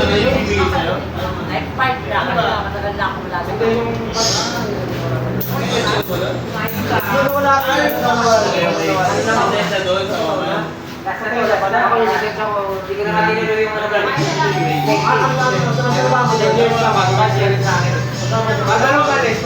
Like part na, kasi matagal na ako wala sa Wala ka rin. Wala pa na ako, hindi ko na natinilo yung ano gano'n. Magano ka rin?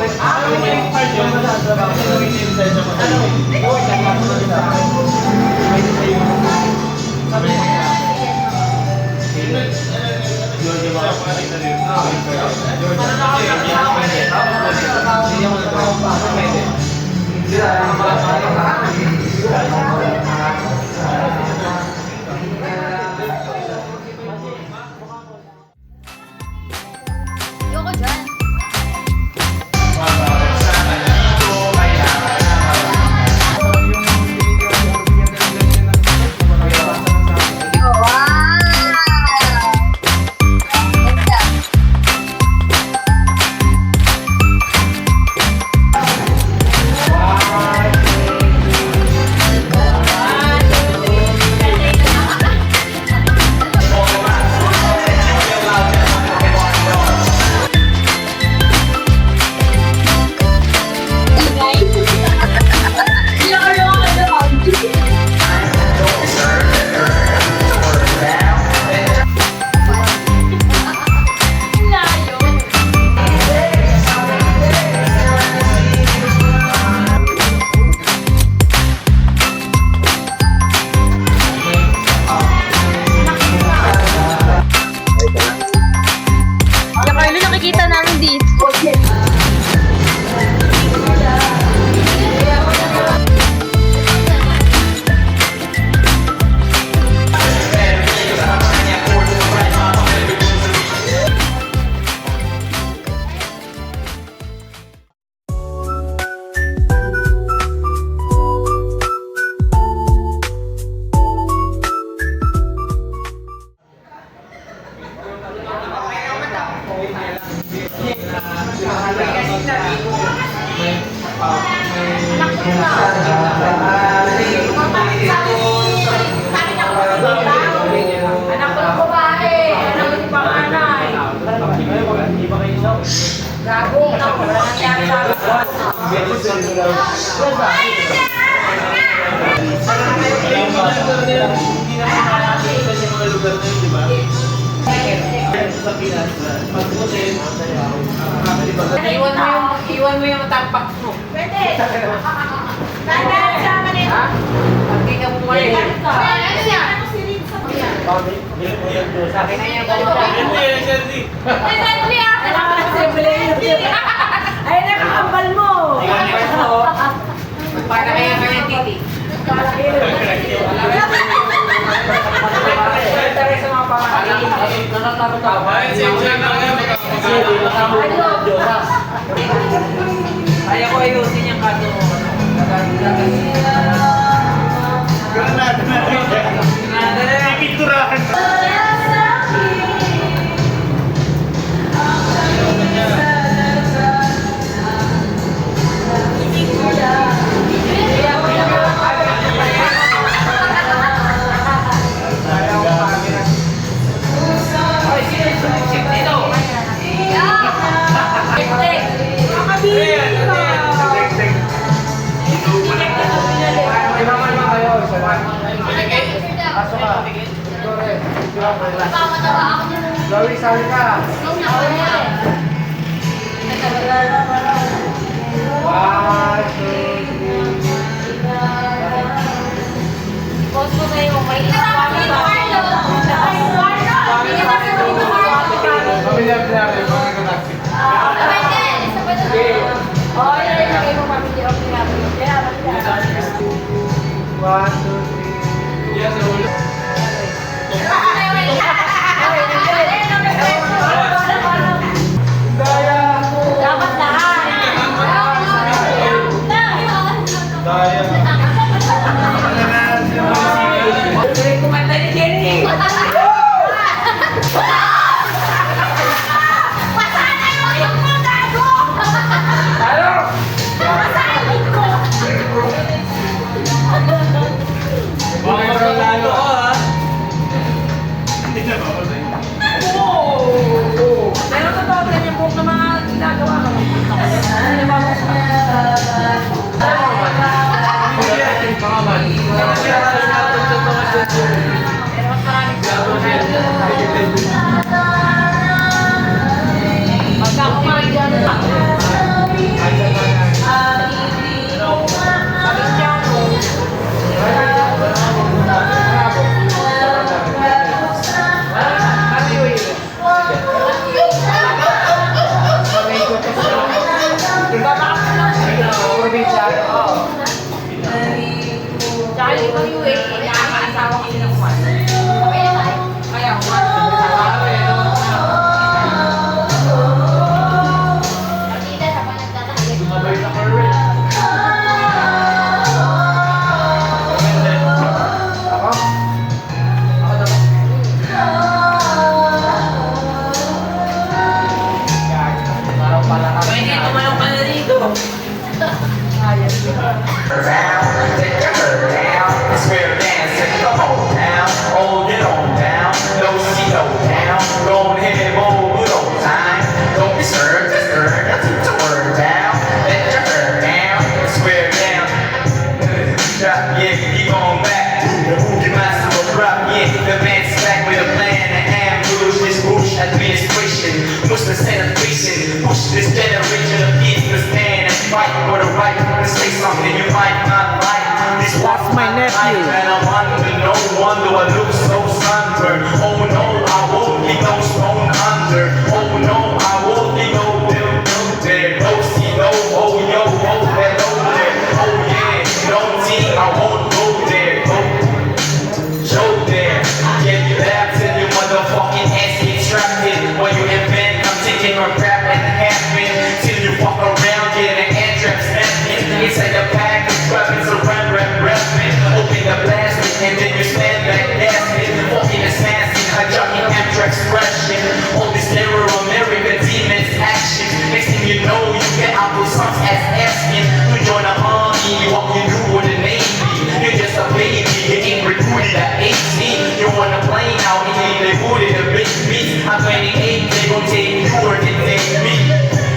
Ayoko dyan. Nakikita namin dito. Anak ko ng babae, anak ko ng panganay. Gago, wala nang yan sa Iwan mo yung tampak mo. Pwede. Tandaan sa manito. Ha? Hindi ka bumalik. Ano yan? Ano si Rinsa mo yan? Sa akin na yan. Ay, nakakambal mo. Para kaya kaya titi. Sa mga pangalan. Natatakot ako. Kaya ko ayusin yung kato mo. Granada na rin. Pipinturahan. Lowy, sali ka. One, two, Post ko sa'yo, may one, two, three. dapat lahat. Daya. Tuloy ko administration, Muslim celebration. Push this generation of kids to stand and fight for the right to say something you might not like. This was my nephew, and I wonder, no wonder I look so sunburned. Oh no, I won't be no stone under. Oh no, I won't be no there. No see, no oh yo, oh hello there. Oh yeah, no team, I won't go there. Oh, show there. Get you laugh till your motherfucking ass gets trapped in. When you invent, I'm taking a crap and happen. Till you walk around, get an anthrax napkin. Inside the pack, it's rubbing, so rapping. Open the plastic, and then you stand back gasping. Walking assassin, hijacking anthrax crashing. All this terror, America demons action. Next thing you know, you get out those sons as asking to join the army. What you do with the Navy? You're just a baby, you ain't recruited at 18. You wanna play now, and they booted the big beats. I'm 28, they gon' take you or they take me.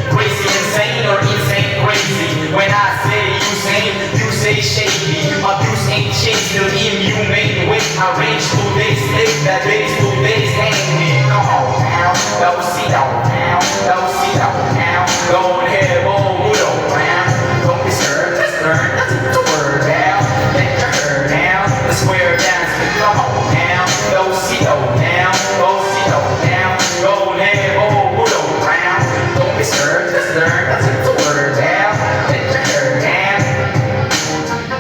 Crazy insane or insane crazy. When I say you sane, you say shady. Abuse ain't changed, still inhumane. Wait, I range 2 days, take that days, 2 days, hang me. Come on now, that was see that one now, that was see that one now. Go ahead, roll it around. Don't be scared, just learn, that's the word down. Let your hair down, the square dance, come on now. Go see that one now, go see that one now. Go ahead, roll it around. Don't be scared, just learn, that's the word down. Let your hair down.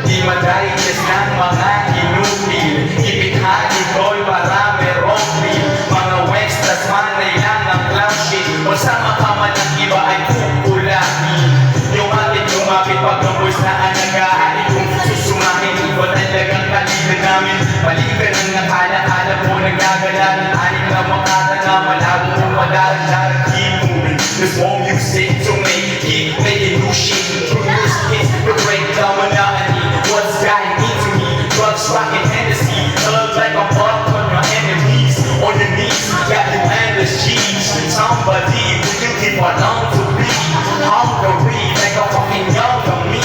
Di madayos ng mga inupil. Ibithali ko'y marami rompil. Mga wextras manay lang ang clown shit. O sama ka man ang iba ay kukulahin. Lumapit pag ang boys na ang nag-aari. Kung susumahin, iba talagang kaligan namin. Balikan ang nakala-kala mo nagagala. Aling na makata na malabo mo madalang-dalang. Keep moving, there's more music to make. Keep making new shit. Produce hits, the breakdown monotony. What's gotten into me? Drugs, rock, and Hennessy. Love like a buck on your enemies. On your knees, got you endless G's. Somebody, will you keep on to be? Hungry, like a fucking young me.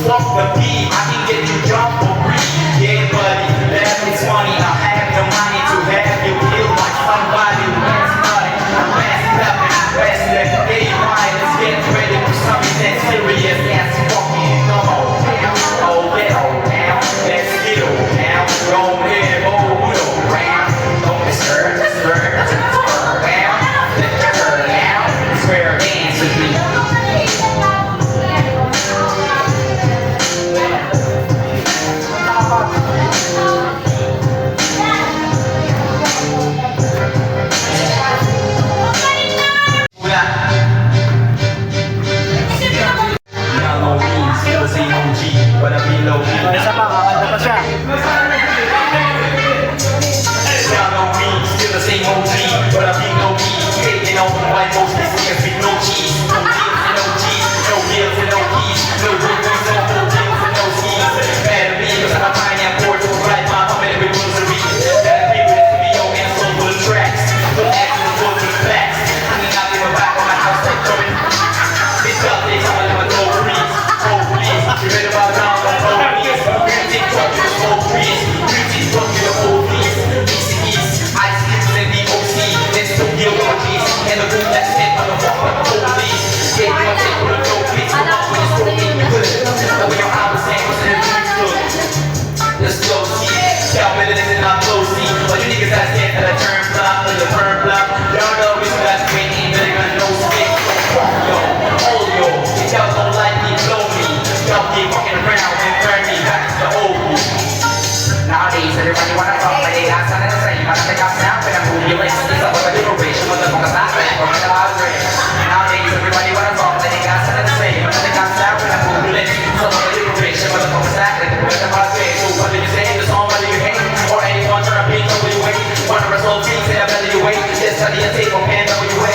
Fuck the beat, I can get you drunk for free. Yeah, buddy, that is funny. I have the money to have you kill like somebody. Last night, I'm last clapping, restless. Hey, right, let's get ready for something serious. Yes, fucking come on down. Oh, get on down. Let's get on down. Go ahead, roll it around. Don't be scared, just learn. That's a turn down. Let your hair down. Square dance with me. Isa pa, kakanta pa siya. Nowadays, everybody wanna talk, but they got something to say. But they got sound, but I'm moving like this. I'm a liberation, but I'm not Nowadays, everybody wanna talk, but they got something to say. But they got sound, but I'm moving like this. I'm a liberation, but I'm not So what do you say? The song, what do you hate? Or anyone trying to beat WA? Wanna wrestle teams in a belly way? Just study a tape on NWA.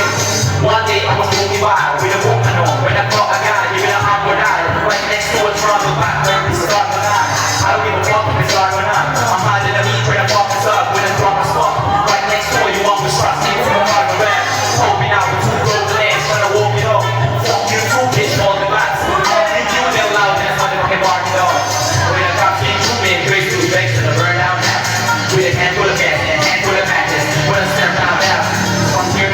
One day I was moving by with a woman on. When I thought I got it, even a awkward eye. Right next to a trouble back when we start the night. I don't give a fuck if it's hard or not. I'm hiding a beat, trying to fuck this up with a drop of spot. Right next door, you want me trust me from a part of the rap. Hoping out with 2 broken legs, trying to walk it up. Fuck you too, bitch, all the bats. You they're loud, that's motherfucking bark it up. When the cops came through me and grace to legs to the burn down house. With a handful of gas and a handful of matches. When I step down out, from here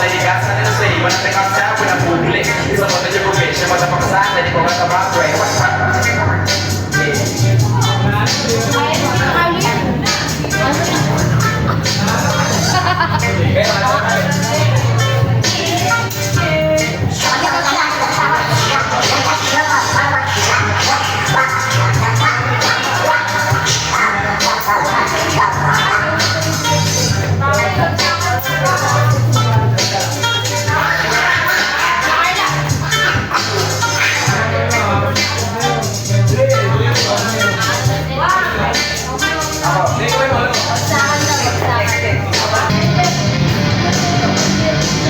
naliligasan na sa iba na nagkakasama ko na public. Isa mo na yung probation, matapakasan, hindi ko katabang, right?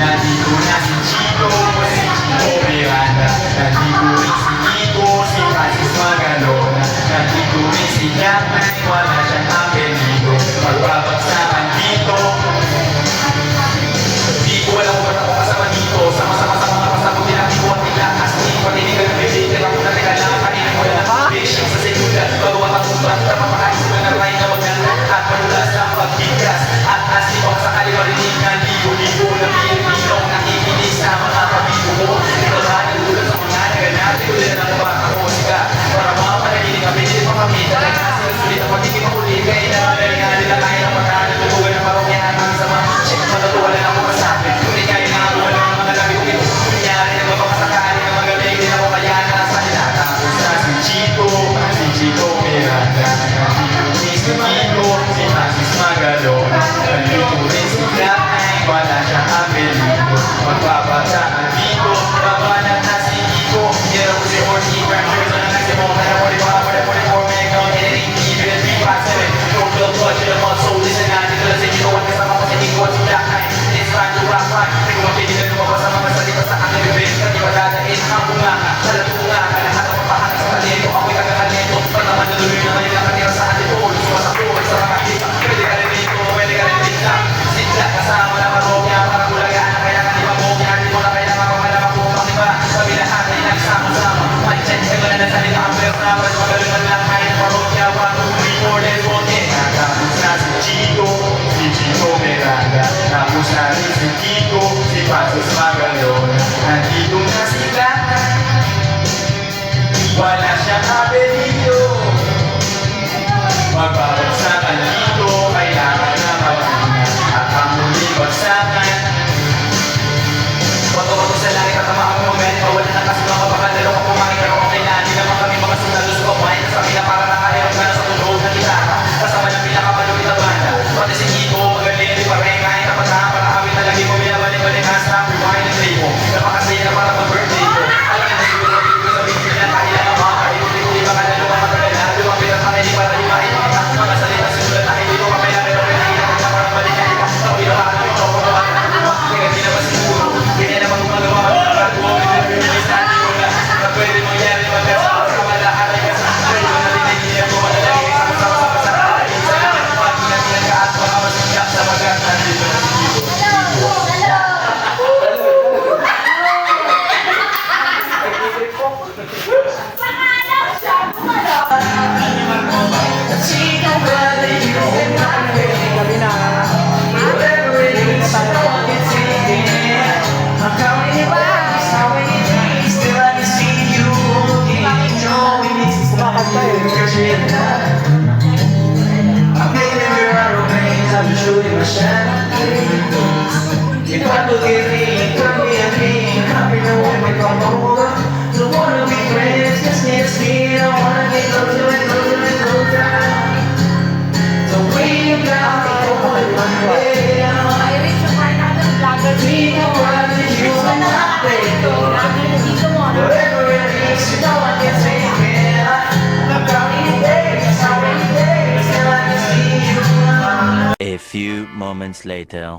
Nandito na si Chico, si Chico Miranda. Nandito rin si Nico, si Francis Magalona. Nandito rin si Jack, wala siyang apelido. Magbabagsakan dito. Di ko alam kung ba't ako kasama dito. Sama-sama sa mga pasabot nila, di ko at nilakas. Di ko patinigan ng bibig, ako na teka lang, kanina ko lang. Patient sa seguridad, bago makatumbat, napapakain sila na rin na maganda. At manulas ng pagbigkas. At asipang sa kaliwarinig ng libo-libo na Pilipinong nakikinig sa mga pamigo ko. Ito ba nagulat sa mga naganap? Ito din ang baka musika. Para mga panaginig ang pinili pa kami. Talaga sila sulit ang pagiging mahuli. Kaya naman nga nila kaya ng pagkanan. Tutugan ng parokyahan ang sama. Check matatuwa lang ako masapit. Kunin kaya na ako wala ng mga labi kong ito. Kunyari na mapapasakali ng magaling. Hindi na ko kaya na sa nila. Tapos na si Chico Miranda. Nandito rin si Nico, si Francis Magalona. Nandito rin si Jack, wala siyang apelido. Magbabagsakan dito, babanat na si Nico. Hero ko si Orsi, Grand Prix, na si Mona, na 44, may account, editing, even at 357. No build budget, ang mga soul, listen natin ko lang sa inyo. At kasama ko si Nico at si Jack, it's time to rock right. Hindi ko mapigilan lumabas sa mga salita sa aking bibig. Kasi madadain ang bunganga, talatunga, lahat ang papahanap sa talento. Ako'y kagakalento, pag naman natuloy na ngayon ang kanira sa atin. Sumasapuan sa mga kita, pwede ka rin dito, pwede ka rin dito. Sitla kasama na parokya, para kulagaan na kailangan di mabokya. Hindi mo na kailangan pamalamak kung pakiba. Sabi lahat ay nagsama-sama. Mag-check ka na na salita ang persona. Mas magalunan lang kahit parokya. 1, 2, 3, 4, let's go again. Tapos na si Chico Miranda. Tapos na rin si Kiko, si Francis Magalona. Nandito na sila, wala siyang apelido. Magbabagsakan dito, kailangan na magina. At ang muling bagsakan, bato-bato sa langit at ang mga momento. Wala na kasi mga bakandalo kung kumangin pero okay na. Hindi naman kami mga sundalo sa kumain. Sa pila para nakahirap ka na sa tunog na gitara. Kasama ng pinakamalupit na banda. Pati si Kiko, magaling di pa rin kahit kapatahan. Para kami talagi mo binabalik-balik ang stop, rewind and play mo. Napakasaya na para mag-birthday ko. Alam na siguro na dito sa video na kailan ang mga kailuti-luti baka na lumang matagal na. Lumang pinatangay di para himahin. Mga salita simulat na hindi ko kapayaran. Pero pinahirap ka para balikan ka. Ako inabahan ng ito, kung naman na kaya di naman siguro. Kaya naman kung magawa ka ng pagkakuha. Pinag-release natin ko na pwede mangyari magkasama sa malahan ay kasi pwede na tinigyan ko malalagay sama-sama sa pasakaan. Sa kanya, pati na ka at mga masigap sa magkasama dito na si Kiko. If I could get me, come be a king, happy no one may come over. Don't wanna be friends, just can't see. I wanna get closer and closer and closer. The way you got me going one way. Think of what you and I go. Whatever it is, you know I can take it. I'm counting days, how many days till I can see you. A few moments later.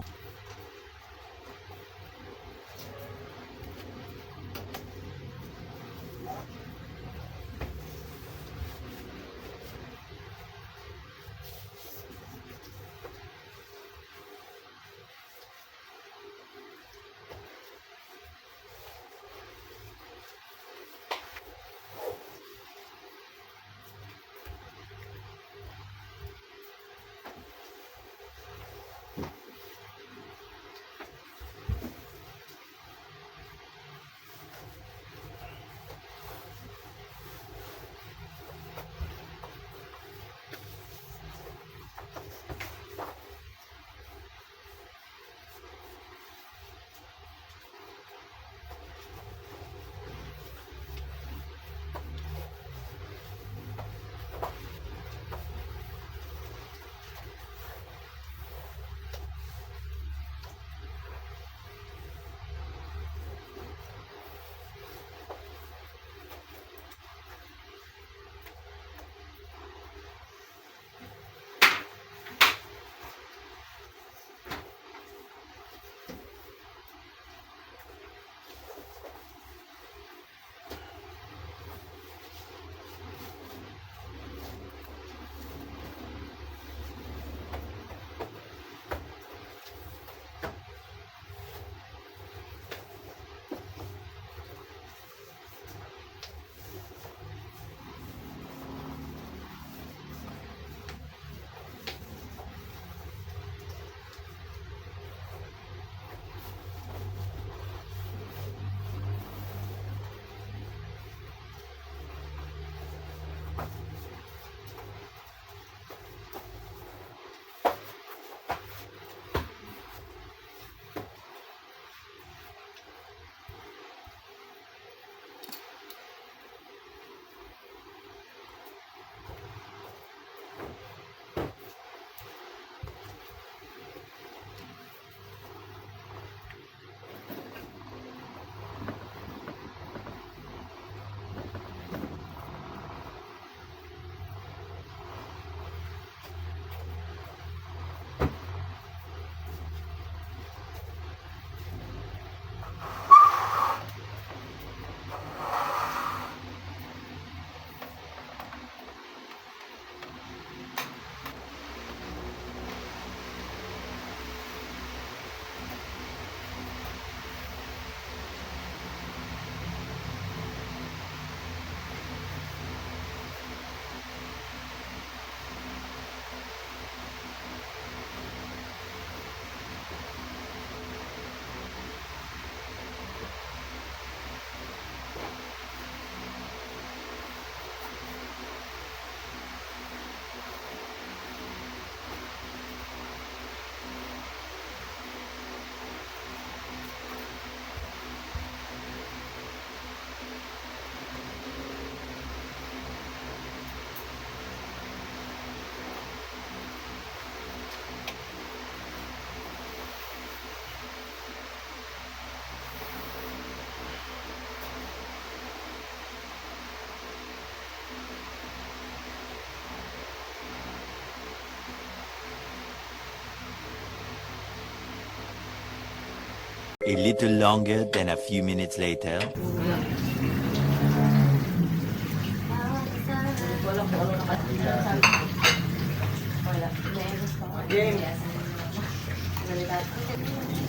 A little longer than a few minutes later.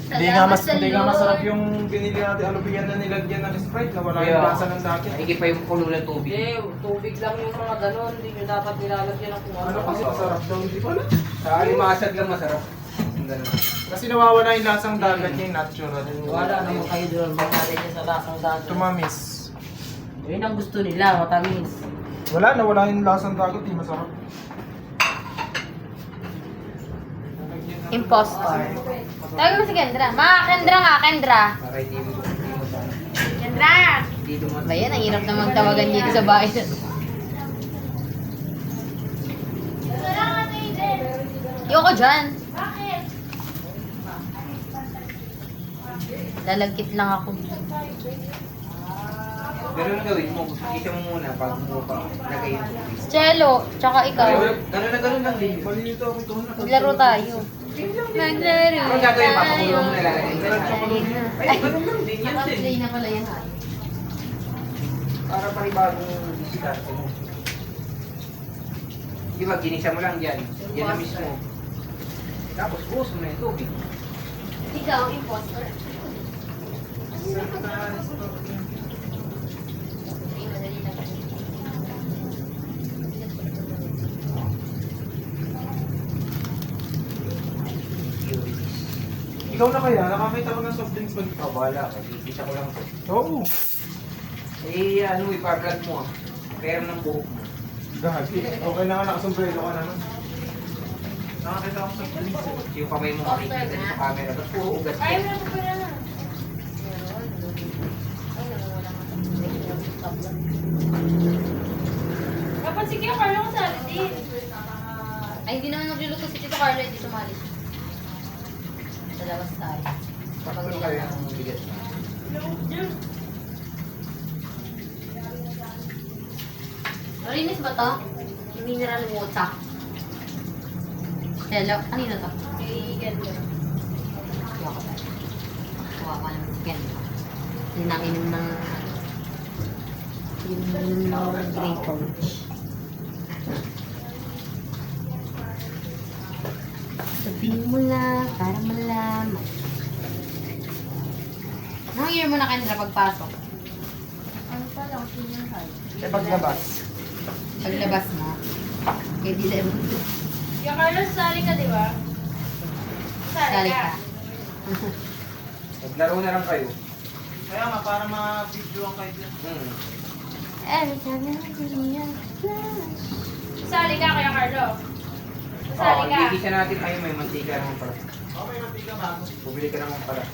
Hindi nga masarap yung binili natin alubian na nilagyan ng Sprite na wala yung lasa ng dati. Maigi pa yung kulo ng tubig. Hindi, tubig lang yung mga ganon. Hindi nyo dapat nilalagyan ng kung Ano kasi masarap daw, hindi ko alam. Sa alimasag lang masarap. Yung ganun. Kasi nawawala yung lasang dagat niya yung natural. Wala naman kayo doon. Bakit niya sa lasang dagat? Tumamis. Yun ang gusto nila, matamis. Nawala yung lasang dagat, di masarap. Impostor. Tawag mo si Kendra. Kendra nga, Kendra. Para hindi mo sana. Kendra! Hindi dumaan. Ba yan, ang hirap na magtawagan dito sa bahay. Yoko dyan. Lalagkit lang ako. Ganun ang gawin mo. Isa mo muna pag mo pa lagay yung tubig. Cello, tsaka ikaw. Ganun lang din. Malilito ako ito. Maglaro tayo. Maglaro. Ano gagawin? Papakulo mo na lalagay. Ay, Ganun lang din. Yan din. play na pala yan. Para panibagong diskarte mo. Di ba, ginisa mo lang dyan. Yan na mismo. Tapos buhos mo na yung tubig. Ikaw, impostor. Ikaw na kaya, nakakita ko ng soft drinks ba? Wala ka. Ginisa ko lang to. Oo. Eh, ano, ipa-vlog mo ah. Pero ng buhok mo. Gagi. Okay na nga, nakasombrero ka naman. Nakakita ko soft drinks. Yung kamay mo makikita sa camera. Ba't puro ugat ka? wala ko pala na. Dapat sige, Carlo, kasali din. Ay, hindi naman nagluluto si Tito Carlo, hindi sumali. Sa labas tayo. Kapag Ano nila kaya ang bigat mo? Malinis ba to? Yung mineral water. Hello, kanino to? Kay Kendra. Kuha ko tayo. Kuha ko ng skin. Yun ang inom ng... Yun ang inom ng Grey Coach. Sabihin mo lang para malaman. Anong year mo na Kendra pagpasok? Ano pa lang, senior high. Eh, paglabas. Paglabas mo? Kaya di lang. Yung Carlo, sasali ka, di ba? Sali ka. Maglaro na lang kayo. Kaya nga, para ma-video ang kayo dyan. Every time you see Sasali ka kaya, Carlo. Sasali Oo, ka. gigisa natin. Ay, may mantika naman pala. Okay, mantika bago. Bumili ka naman pala.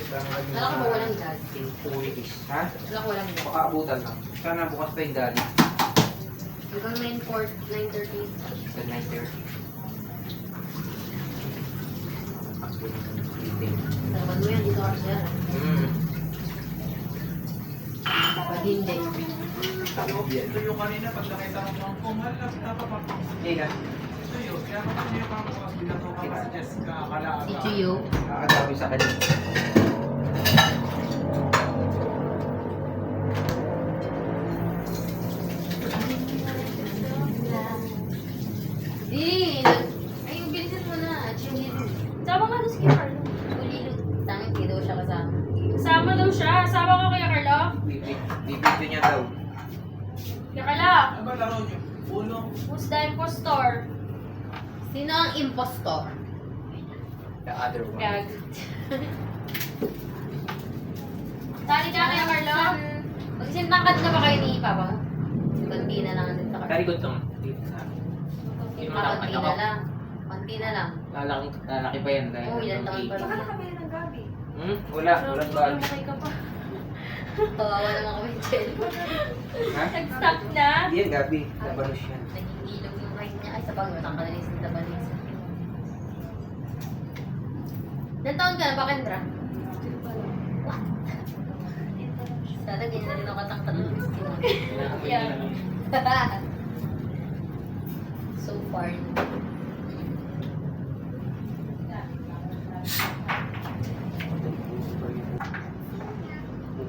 Wala ka ba walang gas? Pulitis. Ha? Wala ko walang gas. Baka abutan lang. Sana bukas pa yung dali. Hanggang 9:30. Sa 9:30. Takbo ng meeting. Talaman mo yan, dito ka siya. Pag hindi. Ito yung kanina, pag nakita ko mga kumal, napapapapapap. Hindi na. Ito yun, kaya naman niya yung mga binato ka pa si Jessica, akala Si Chuyo. Nakakagawi sa kanya. Di! Ay, bilisan mo na. Chulilo. Sama ka doon si Carlo. Chulilo. Tangin, di daw siya kasama. Sama daw siya. Sama ka kaya, Carlo. Bibigyo niya daw. Kaya, Carlo. Ano ba laro niyo? Uno. Who's the impostor? Sino ang impostor? The other one. Gag. Sali ka kaya, Carlo. Magsintangkad na ba kayo ni Papa mo? Konti na lang din sa Kari ko itong. Konti na lang. Konti na lang. Lalaki pa yan. Dahil Oo, ilan taon pa Baka lang. nakabili ng gabi. Wala. Walang bag. Lumakay ka pa. Kawawa naman kami ni Chel. Ha? Nag-stop na. Hindi yan, Gabi. Labanos yan. Nagigilog yung right niya. Ay, sa bagay, matangkalalis ng tabanis. Ilan taon ka na ba, Kendra? What? Sana ganyan na rin ako katangkad. Yeah. So far.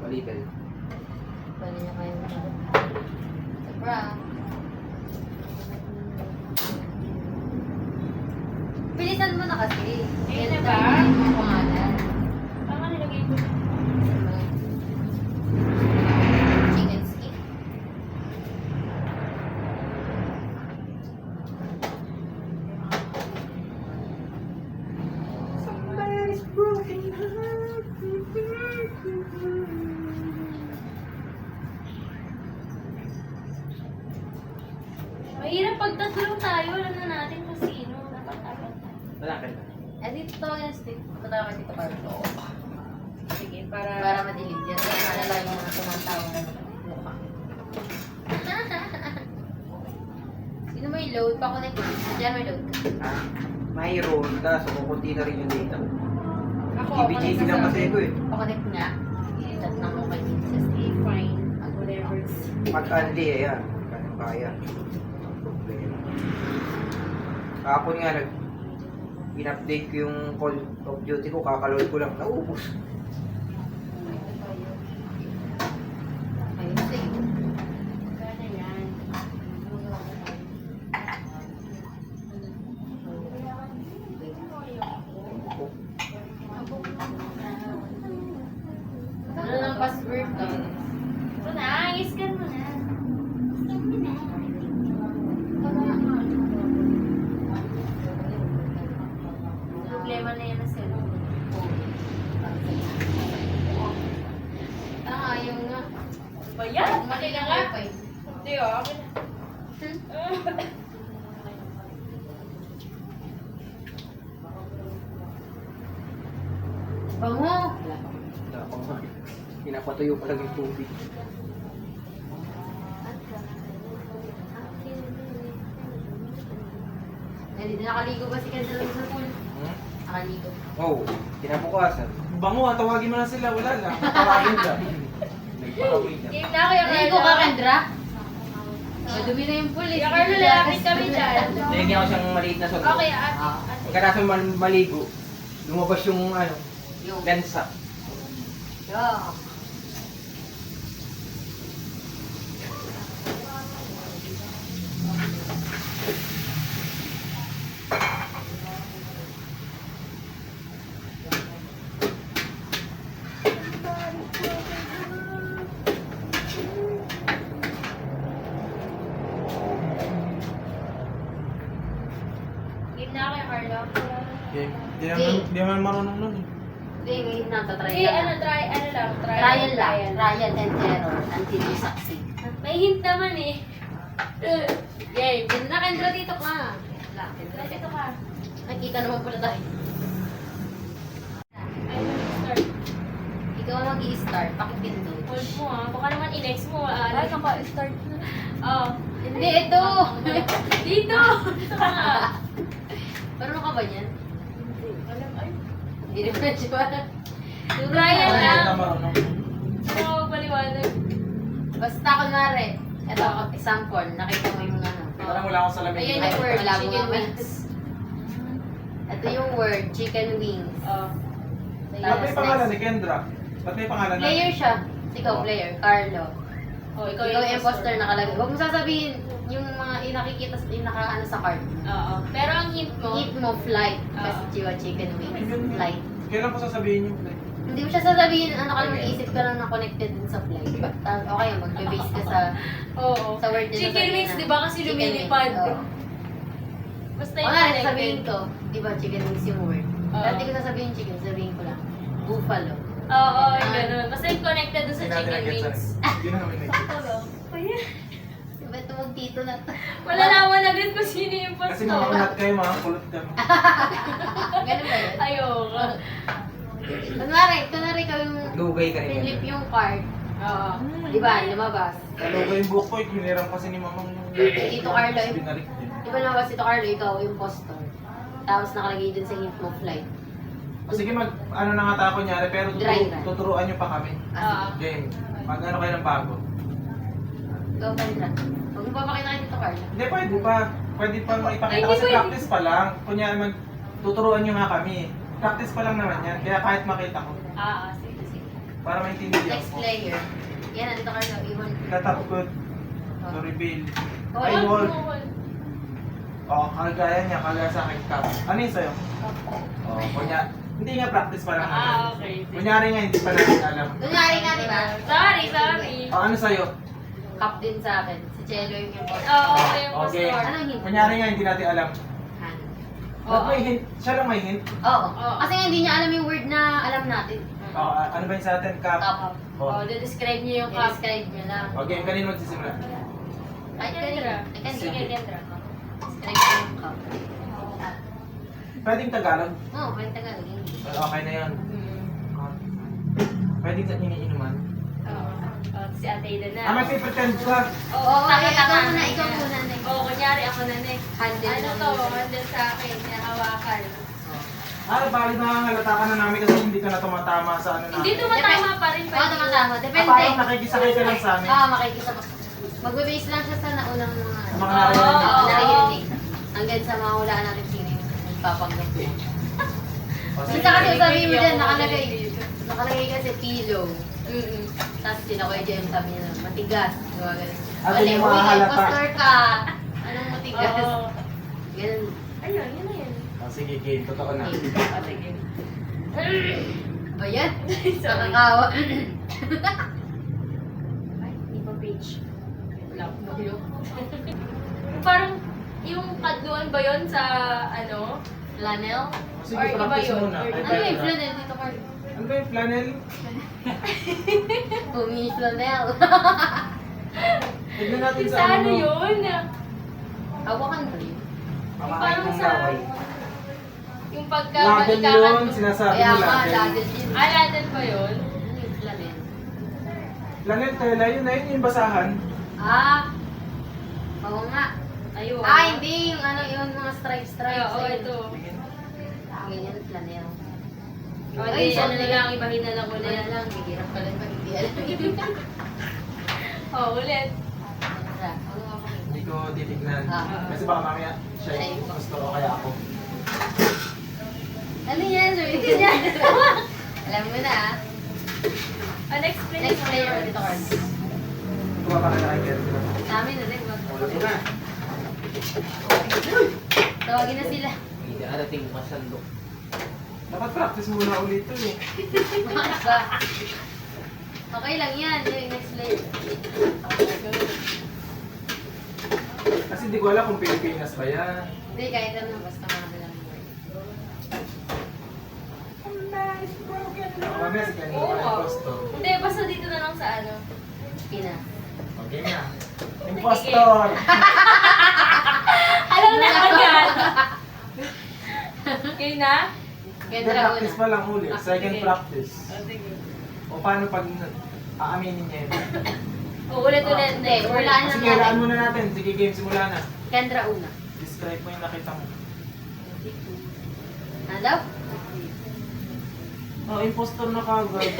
Balikan. Paano niya kayo Sobra. Bilisan mo na kasi. Ayun na ba? Yung pangalan. Baka nilagay ko. Chicken skin. Mahirap pag tatlo tayo. Alam na natin kung sino. Dapat agad tayo. Wala ka na. Eh, dito tawagan si Steve. Punta tayo dito Carlo. Sige, para... Para madilim. Yan ang naalala yung mga tumatawag na mukha. Sino may load? Pa-connect ko. Diyan may load ka. Ah, mayroon. Kaso kukunti na rin yung data. Ako, GBGB lang kasi ito eh. Pa-connect nga. Itat na mo kay Jesus. Okay, fine. Whatever. Pag-andi eh yan. Kaya. Problema. Kahapon nga in-update ko yung Call of Duty ko, kakaload ko lang, naubos. Ayun sa'yo. Gana yan. Ano lang password to? Ito na, i-scan mo na. Scan mo na. Problema na yan ang cellphone. Yung nga. Ba yan? Mali na lang nga. wifi. Hindi oh, akin na. Bango! Wala pa nga. Pinapatuyo pa lang yung tubig. Hindi nakaligo ba si Kendall sa pool? Nakaligo. Oh, kinabukasan. Bango ah, tawagin mo na sila, wala lang. Tawagin ka. Nagpakawin na. Game na kaya Naligo ka, Kendra? Madumi na yung pool eh. Kaya Carlo, lalapit kami dyan. Lagyan ko siyang maliit na sondo. Okay, ate. Ah. Pagkatapos maligo, lumabas yung Yung... lensa. Yeah. Game na kaya Carlo. Okay. Di naman marunong nun eh. Hindi, ngayon na, tatry Hindi, lang. ano lang. Trial lang. Trial and error until you succeed. May hint naman eh. Game. Yun na, Kendra, dito ka. Wala, Kendra. Dito ka. Nakita naman pala tayo. Ay, start. Ikaw ang mag-i-start. Pakipindot. Hold mo ah. Baka naman i-next mo. Ay, naka-start na. Oo. Hindi, ito! Dito! Dito ka nga. Marunong ka ba niyan? Alam, ay. Hindi rin na siya. Brian Hindi lang. na marunong. Ano paliwanag? Basta, kunwari, ito, example, nakita mo yung ano. Parang wala akong salamin. Ayan Ay, yung word, wala mo chicken nga wings. Ito yung word, chicken wings. Oo. Ba't may pangalan ni Kendra? Ba't may pangalan na? Player siya. Ikaw, player. Carlo. Oh, Ikaw yung imposter nakalagay. Huwag mo sasabihin yung mga nakikita, yung naka-ano sa card. Oo. Pero ang hint mo, Hit mo, flight. Kasi Oo. chiwa chicken wings. Ayun. Flight. Kailan ko sasabihin yung Hindi mo siya sasabihin, ano ka lang, mag-isip ka lang na connected din sa flight. Okay, magbe-base ka sa oo. sa word din. Chicken wings, di ba kasi Chicken lumilipad? wings, oo. Basta O yung nga, connected. sabihin ko, di ba chicken wings yung word? Oo. Pero hindi ko sasabihin chicken, sabihin ko lang, buffalo. Oo, yung ganun. Basta yung connected doon sa chicken wings. Hindi na kami nag-gets. Sakto lang. Ayan. Diba tumag dito na to? Malalaman agad kung sino yung Kasi impostor. mga lahat kayo, mga kulot kami. Ganun ba yun? Ayoko. Kunwari ikaw yung Lugay ka rin. pinlip yung card. Oo. Di ba, lumabas. Kaloga yung buhok ko, hiniram kasi ni mamang yung... Dito, Carlo, eh. Binalik din. Di ba lumabas ito, Carlo, ikaw yung impostor. Tapos nakalagay dun sa hint mo, flight. Sige, ano na nga tayo kunyari, pero Dry run. tuturuan nyo pa kami. Oo. Game. Mag-ano kayo ng bago. Ikaw, Kendra. Huwag mo papakita kayo dito, Carlo. Hindi, pwede pa. Pwede pa Ay, ipakita hindi kasi pwede. practice pa lang. Kunyari, tuturuan nyo nga kami. Practice pa lang naman yan, kaya kahit makita ko. Sige, sige. Para maintindihan Next ko. player. Yan, nandito ka na. Iwan. Tatap ko to reveal. Oh, Ay, Wall, wall. wall. Oo, kagaya niya, kagaya sa akin, Cap. Ano yun sa'yo? Oo, hindi nga practice pa lang. Okay. Kunyari nga, hindi pa natin alam. Kunyari nga, di ba? Sorry. Ano sa'yo? Cup din sa akin. Si Chelo yung Oo, yung Okay. pastor. Anong hint? Kunyari nga, hindi natin alam. Hand. Ba't may hint? Siya lang may hint. Oo. Oo. Kasi nga hindi niya alam yung word na alam natin. Oo, ano ba yun sa atin, Cap? Cup. Oh, describe niyo yung cup. I-describe niya lang. Okay, kanino magsisimula? Ay, Kendra. kanina. Sige, Kendra. Describe niya yung cup. Pwedeng Tagalog? Oo, may Tagalog. Okay na yun. Pwedeng sa iniinuman? Oo. Si Ate Ida na. May pretend ka. Oo, Ikaw muna, ikaw muna. Next. Oo, kunyari ako na next. Handle Ano mo. to? Handle sa akin. Hinahawakan. Bali nakakalata ka na namin kasi hindi ka na tumatama sa ano Hindi namin. tumatama pa rin. Oo, tumatama. Depende. Parang nakikisakay ka lang sa amin. Oo, makikisama. Magbe-base lang siya sa naunang mga... Sa mga Oo. narinig. Naririnig. Hanggang sa mahulaan natin sino yung nagpapanggap ko. O, Kasi sige. kasi sabihin mo dyan, nakalagay kasi pillow. Mm-mm. Tapos sinakoy dyan sabi niya, matigas. Diba, ganun. Ate, Wala, yung uy, mahahalata. impostor ka. Anong matigas? Oo. Ganun. Ayun, yun na yun. Sige, game. Totoo na. Ate, game. O yan, nakakawa. Ay, iba page. Wala ko magulo. Parang, yung kadluan ba yun sa, ano? Flannel? Sige, Or iba practice yun? muna. Or Ay, Ano yung pwede na. flannel dito, Carl? Ano ba yung flannel? Pumi flannel. Tignan natin Yung sa sa ano ano. yun? Hawakan mo rin. Mamahay Parang kong sa... laway. Yung pagka Laden yun, sinasabi Kaya mo nga, laden. laden yun. Aladen ba yun? Ano yung flannel? Flannel, tela, yun na yun yung basahan. Oo nga. Ayun. Hindi. Yung ano, yung mga stripes. Ay, oo, ayun. ito. Ganyan, flannel. O, Ay, di, ano na lang, ibahin na lang Wala ulit. lang, hihirap ka lang pag hindi alam. O, ulit. Ano nga pa? Hindi ko titignan. Ah. Kasi baka mamaya siya yung gusto ko kaya ako. Ano yan? Sabi ka niya. Alam mo na ah. Next player. Next player dito, Carl. Kuha ka na kay Kelvin. Sa amin na rin. wag- Ulo ko na. Tawagin na sila. Hindi arating masandok. Dapat practice muna ulit to eh. Bakit ba? Okay lang yan. Yung next player. Kasi hindi ko alam kung Pilipinas ba yan. Hindi, kahit ano. Basta mga dalang word. Baka mamaya si Kelvin Oo. yung impostor. Hindi, basta dito na lang sa ano. Pinas. Okay na. Impostor! Alam na agad. Okay na? Hindi, Kendra practice una. pa lang ulit. Ah, Second sige. practice. O, sige. O paano pag aaminin niya yun? O, ulit-ulit. Hindi, hulaan lang Sige, hulaan natin. muna natin. Sige, game, simula na. Kendra una. Describe mo yung nakita mo. Ano daw? Oh, impostor na kagad.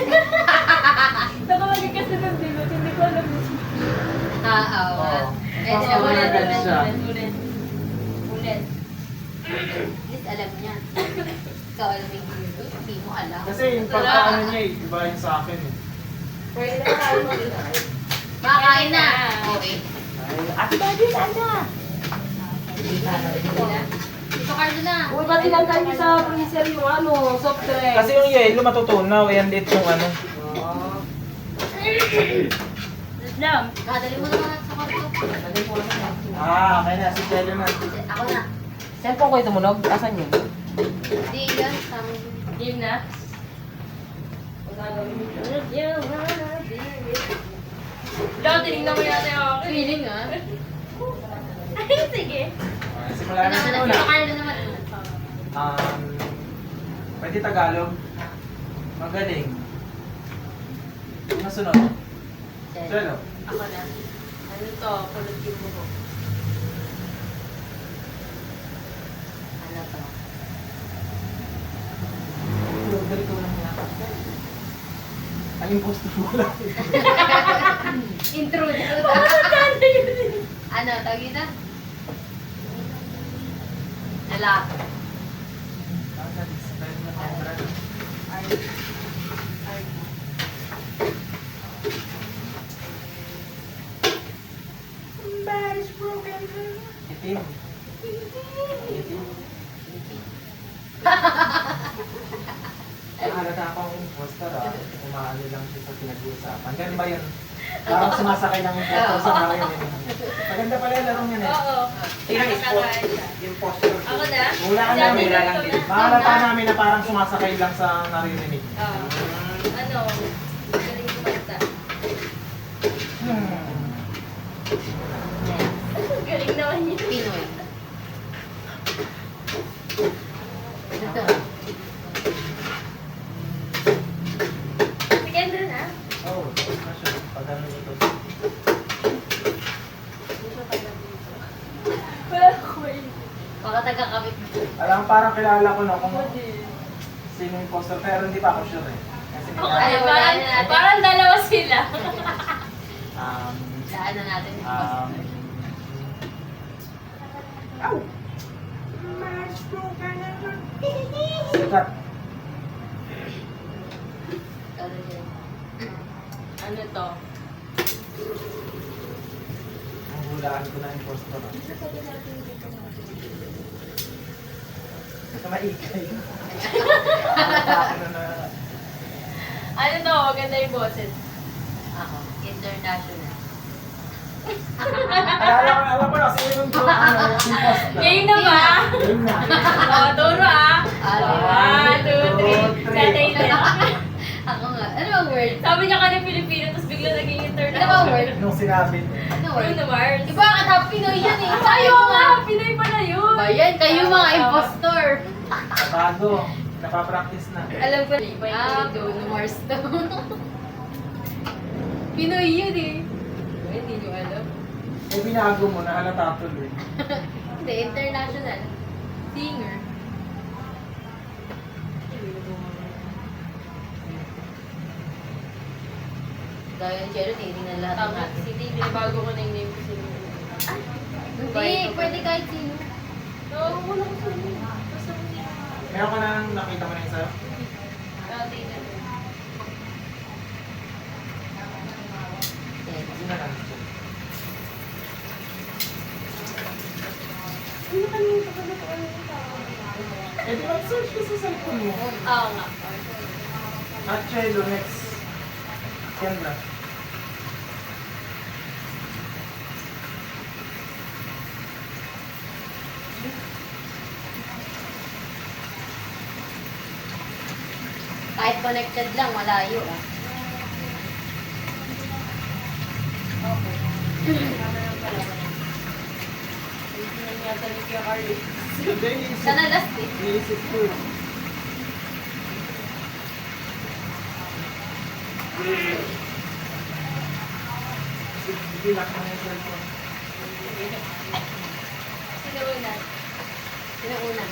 Nakamagin kasi ng bilot, hindi ko alam. Oo. Oo. Eh, Basta ulit, ulit ulit. siya. Ulit. Ulit. At least alam niya. Ikaw alam yung hindi mo alam. Kasi yung pagkaano niya eh, iba yung sa akin eh. Pwede na tayo mag- Makakain na. Okay. Ate Daddy, saan na? Dito Carlo na. Uy, ba't tinanggal niyo sa freezer yung ano, soft drink? Kasi yung yelo matutunaw, yan dito yung ano. Islam. Dali mo naman sa kwarto. Okay na, si Jello na. Ako na. Cellphone ko tumunog? Asan yun? Hindi yan. Tama yun. Game na? Lo, tinignan mo yata yung akin. Feeling ah. Ay, sige. Simula na Dito simula. Carlo naman. Pwede Tagalog. Magaling. Masunod. Jello. Ako na. Ano to? Kulot yung buko. Ano to? Dali ko lang yan. Ang impostor mo lang. Intro. Ano? Tawag ito? Lalaki. umaano lang siya sa pinag-uusapan. Ganun ba yun? Parang sumasakay lang yung photo sa narinig. Maganda pala yung larong yan eh. Oo. Tingnan yung spot. Yung posture. Ako na? Wala ka Sabi namin, ko wala lang na. din. Mahalata namin na parang sumasakay lang sa narinig. Oo. Ano? Galing kumanta. Galing naman yun. Pinoy. Ito. Si Kendra na? Oh, tapos na siya. Pag ano ito. Wala ko eh. Baka taga-kapit. Alam, parang kilala ko no kung sino yung poster, pero hindi pa ako sure eh. Kasi may Ay, parang dalawa sila. Saan na natin? Sikat. Ano yun? Ano to? Ang hulaan ko na yung poster. Sa maikay. Ano to? Maganda yung boses. Ako. International. Alam ko na, sino yung poster. Game na ba? Game na. Oo, turo ah. 1, 2, 3. Sa Taylor. Ako nga. Ano bang word? Sabi niya kanina Pilipino, tapos bigla naging Ano international. bang word? Nung sinabi. Ano word? Bruno Mars. Iba ka na Pinoy yan eh. Ayaw nga! Pinoy pala yun! Ba yan? Kayo mga impostor. Bago. Napapractice na. Alam ko rin. Bruno Mars to. Pinoy yun eh. Hindi nyo alam. Eh, binago mo, nahalata tuloy. Hindi, international. Singer. Dahil yung Chero, titingnan lahat ng Tama. natin. Si Dave, binabago ko na yung name ko sila. Hindi, pwede kahit sino. Oo, wala ko sa name. Basta ko sila. Meron ka na nakita mo na yun sa'yo? Taylor. Yan. Sino na? Ano kanina ko na po ano yung tawag? Eh, di mag-search ka sa cellphone mo. Oo nga. At Chelo, next. Kendra. Kahit connected lang, malayo ah. Hindi nga sa Lydia Carly. Hindi, iniisip. Sana last eh. Iniisip ko. Sige, lock mo na yung cellphone. Sino una? Sino una?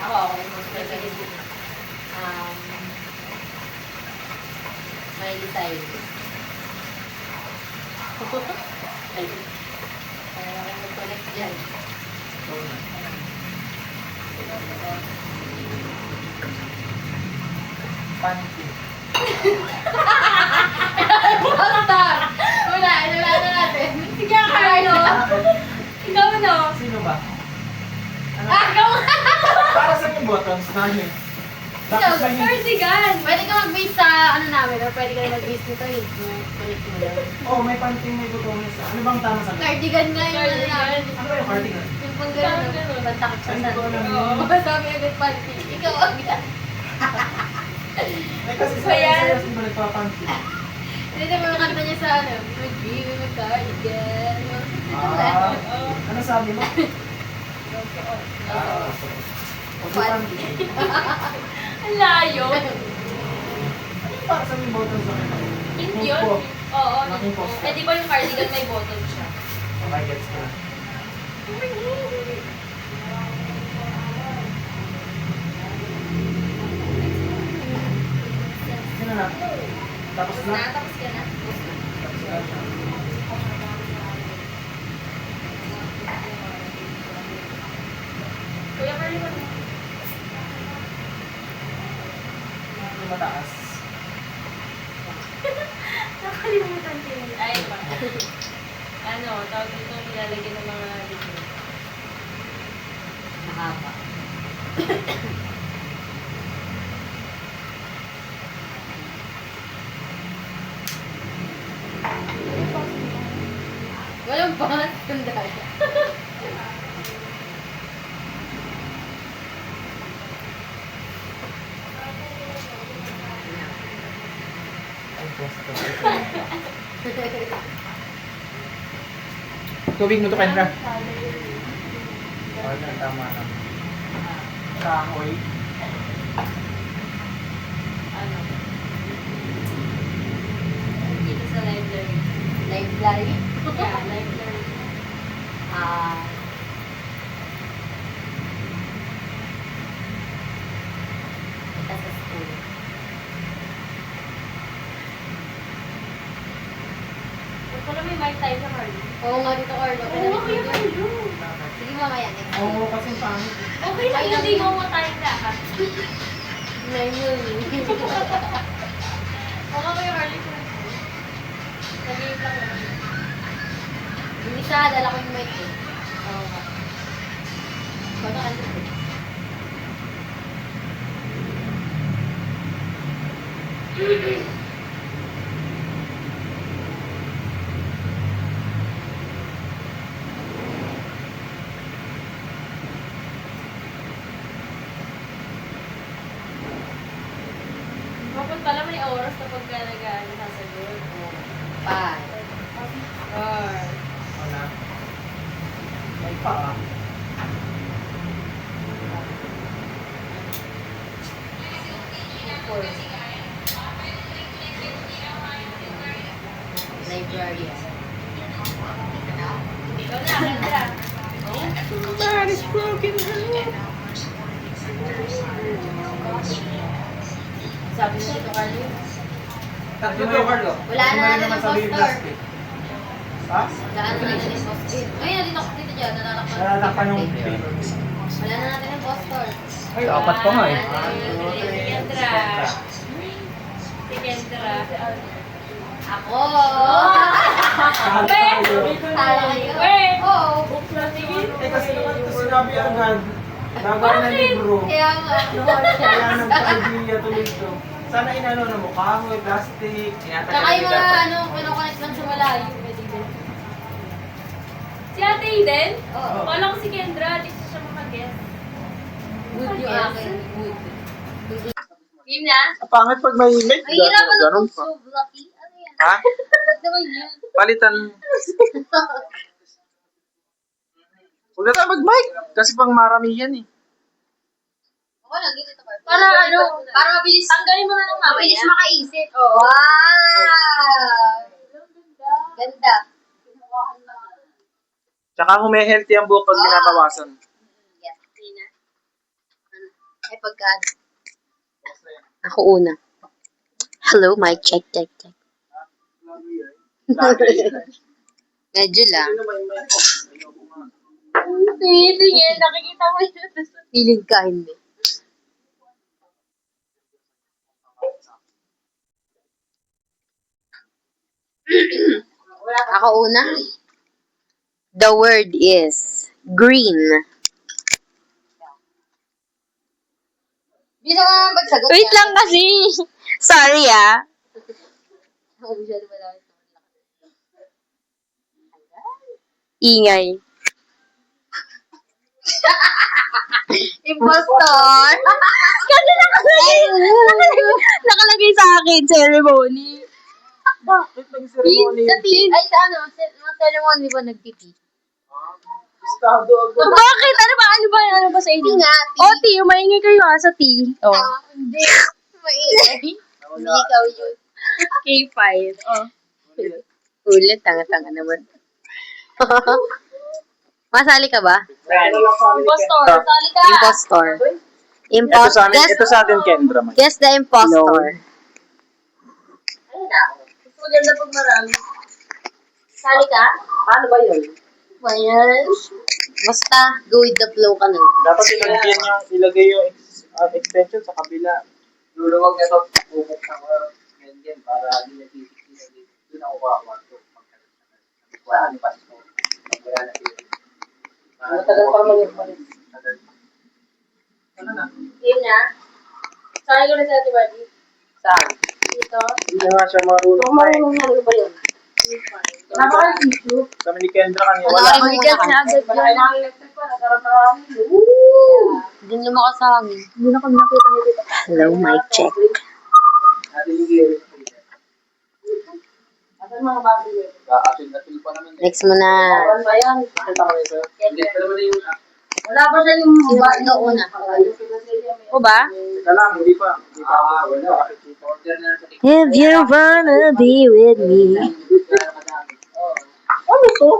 Ako, ako. Miley Cyrus. Ay. Kaya ako mag-connect dyan. Ikaw na. Panty. Basta! Wala na natin. Sige, Carlo. Ikaw no? Sino ba? Ano? Ikaw nga! Para sa yung buttons na yun. Tapos may Cardigan. Pwede ka mag-base sa ano namin, or pwede ka mag-base nito eh. Connect mo lang. oh, may panting may butones. Ano bang tama sa Cardigan nga yung ano namin. Ano ba yung cardigan? Yung pang gano'n, bantakot sa Ay, san. hindi ko alam Oo, yun. sabi agad panty. Ikaw agad. Eh, kasi sa Ba yan? sa'yo, sino ba nagpapanty? Hindi na mga kanta niya sa ano, mag-dream with my cardigan. Ah, ano sabi mo? Ah, o di panty. Ang layo. Ano yung para sa yung buttons sa akin? Yun Yung yun. po. Oo. Laking poster. Eh di ba yung cardigan may button siya? Okay, gets ko na. Sino na? Tapos na? Tapos ka na. Tapos na siya. Kuya Carly ba? Yung mataas. Nakalimutan ko yun. Ay, ba? Ano, tawag dito nilalagyan ng mga dito. Mahaba. Walang bus. Ganda. Tubig mo to, Kendra. Oh, tama na. Kahoy. Ano? Dito sa library. Library? Yeah, library. Ah. Ito sa school. Wala may mic tayo sa Carlo. Oo nga dito, Carlo. Oo, Kuya Carlo. Sige mamaya, next Oo, week. kasi pangit. Okay lang, hindi mo tayong lahat. Ngayon. Oo, Kuya Carlo. Sabihin lang naman. Yung isa, dala ko yung mic eh. Oo nga. Baga ka dito. Kapag pala may oras kapag ka nag-ano sasagot. Bye. Or, Wala. May pa ah. Librarian. ikaw na, Kendra. Sabi mo dito, Carlo. Tatlo to, Carlo. Wala na natin naman ang sabihin poster. plastic. Ha? Wala na natin yung poster. Ayun, dito dyan. Natatakpan. Nalalakan yung paper. Wala na natin yung poster. Ay, apat pa nga eh. Si Kendra. Si Kendra. Ako! Tayo. Wait! Oo. Sige. Eh, kasi naman ito sinabi agad. Nagawa ng libro. Kaya nga. Kaya nagpa-idea tuloy ito. Sana inano na mo, kahoy, plastic. Tsaka yung mga ano, kinoconnect lang sa malayo. Pwede din. Si Ate Aiden? Oo. Kala ko si Kendra, di siya makaguess. Wood yung akin. Wood. Game na? Pangit pag may mic. Ay, hirapan Ganun ako pa. so lucky. Ano yan? Ha? Huwag naman yan. Palitan. Huwag na tayo mag-mic. Kasi pang marami yan eh. Ako lang, dito to. Para ano? Para mabilis. Tanggalin mo na lang mamaya. Mabilis makaisip. Wow! Ganda. Tsaka hume-healthy ang buhok pag binabawasan. Yes. Ay, pagkaan. Ako una. Hello, mic check, check, check. Medyo lang. Sige, nakikita mo yun. Feeling ka, hindi. Ako una. The word is green. Hindi naman magsagot. Wait lang kasi. Sorry ah. Ingay. Impostor! Kasi nakalagay sa akin, ceremony. Bakit nag-ceremony? Sa tea. Ay, sa ano? Sa ceremony ba nag-tea? Estado agad. Bakit? Ano ba sa inyo? Tea nga, tea. Oh, tea. Maingay kayo ha sa tea. Oh. Hindi. Maingay. Hindi ikaw yun. K5. Oh. Ulit, tanga-tanga naman. Masali ka ba? Impostor. Sali ka. Impostor. Ito sa amin, ito sa atin, Kendra. Guess the impostor. Mas maganda pag marami. Sali ka? Paano ba yun? Ayan. Basta, go with the flow ka na. Dapat ilagay yung extension sa kabila. Luluwag na ito, bubuk ng ganyan para hindi natin doon ako kawa. Wala ni Pasko. Wala na sila. Matagal pa naman yung palit. Ano na? Game na. Sali ko na sa Ate Buddy. Saan? Dito. Hindi na nga siya marunong pa eh. Ano ba yun? Kami ni Kendra kanina. Wala rin muna kami. Doon lumakas sa amin. Hindi na kami nakita ni Tita. Hello, mic check. Ate yung Gary. Next mo na. Wala pa siya yung Sino ba una? O ba? Teka lang, hindi pa. Hindi pa ako. Wala. Order na sa If you wanna be with me. Ano to?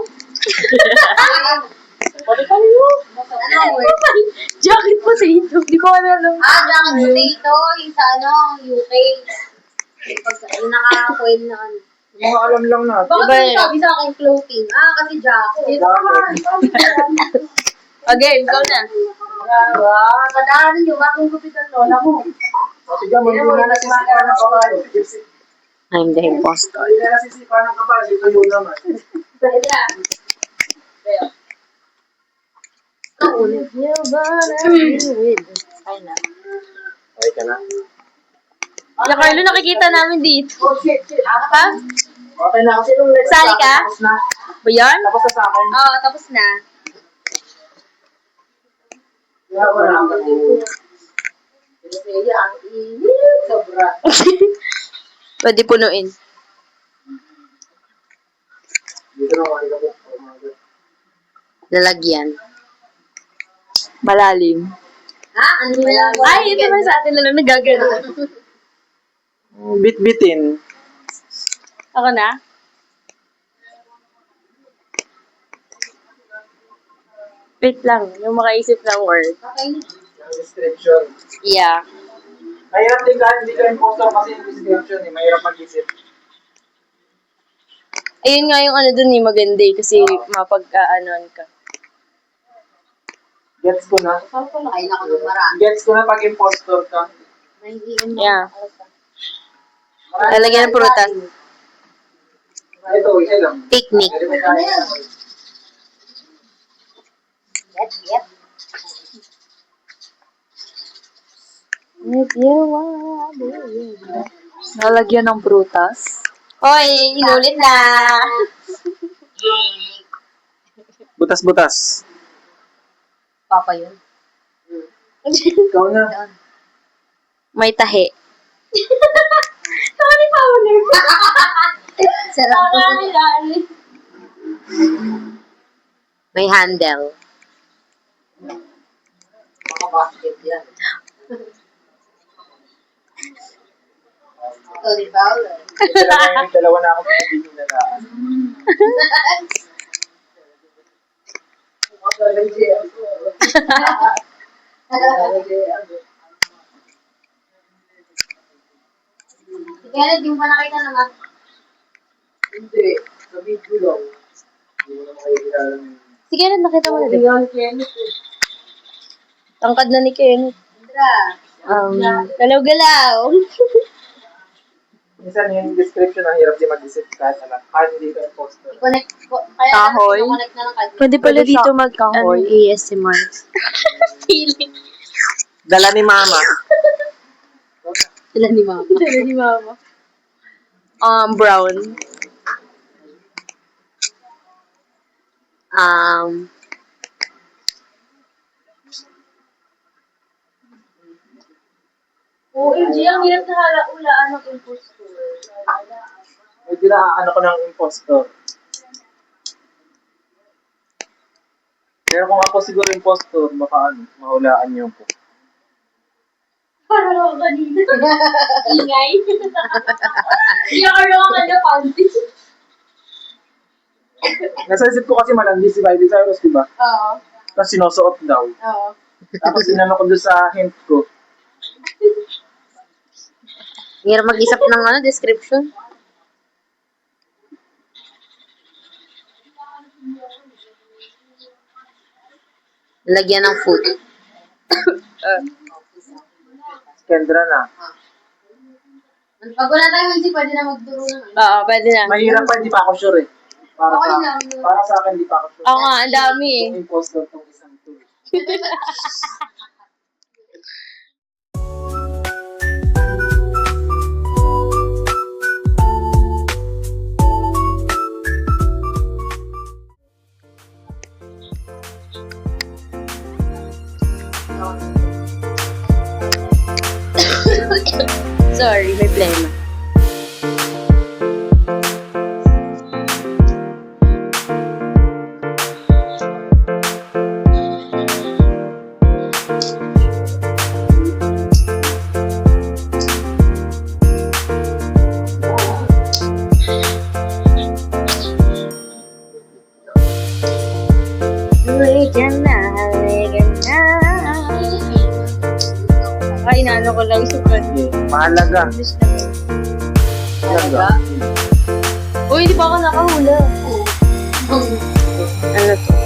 Jacket po sa ito. Di ko alam. jacket potato, yung sa UK. Yung naka-coil na ano. Mga alam lang natin. Bakit ano sabi sa akin clothing? Kasi jacket. Okay, ikaw na. Padaanan nyo, bakong gupit ang lola mo. Sige, mag-una na sisipa ng kabayo. I'm the imposter. Hindi na sisipa ng kabayo. Ito yun naman. If you wanna be with me. Ay na. Okay ka na? Wala, Carlo, nakikita namin dito. Oh, shit. Ha? Okay na. Kasi nung next Sali ka? Tapos na. Ba yan? Tapos na sa akin. Oo, tapos na. Kaya wala ang ganito. Ang init, sobra. Pwede punuin. Dito na ako. Lalagyan. Malalim. Ano yung Ay, ito naman sa atin na lang nagagano. Bit-bitin. Ako na? Wait lang, yung makaisip ng word. Yung description. Yeah. Mahirap din kahit hindi ka imposter kasi yung description eh. Mahirap mag-isip. Ayun nga yung ano dun eh, maganda eh, kasi mapag-aanon ka. Gets ko na. Ay, naku ng marami. Gets ko na pag impostor ka. Yeah. Lalagyan ng prutas. Ito, isa lang. Picnic. Pwede mo kaya. Yep. If you wanna be with me. Lalagyan ng prutas. Hoy, inulit na. Butas-butas. Papa yun. Ikaw na. May tahi. Sorry, Paolo. Sarap. Dali. May handle. Mga basket yan. Sorry, Paolo. Dalawa na ako pinagiging lalaan. Kaya hindi mo pa nakita naman. Hindi. Sa video lang. Hindi mo na makikilala mo. Sige, nakita mo na din. Tangkad na ni Kenneth. Indra. Galaw-galaw. Minsan yung description ang hirap din mag-isip kahit alam. Kahit hindi ka imposter. Kaya Kahoy? connect na ng kanya. Pwede pala dito mag-kahoy. ASMR. Feeling. Dala ni mama. Sila ni Mama. Sila ni Mama. Brown. OMG, ang hirap na hala-ulaan ng impostor. Medyo na ko ng impostor. Pero kung ako siguro impostor, baka mahulaan niyo po. Parang ako kanina. Ingay. Hindi ako naman na panty. Nasa isip ko kasi malandi si Miley Cyrus, di ba? Oo. Tapos sinusuot daw. Oo. Tapos sinano ko doon sa hint ko. Hirap mag-isip ng description. Lagyan ng food. Kendra na. Pag wala tayong hindi, pwede na magturo naman. Oo, pwede na. Mahirap pa, hindi pa ako sure eh. Okay lang. Para sa akin, hindi pa ako sure. Oo nga, ang dami eh. Kung impostor tong isang to. Talaga. Talaga? Uy, hindi pa ako nakahula. Ano to?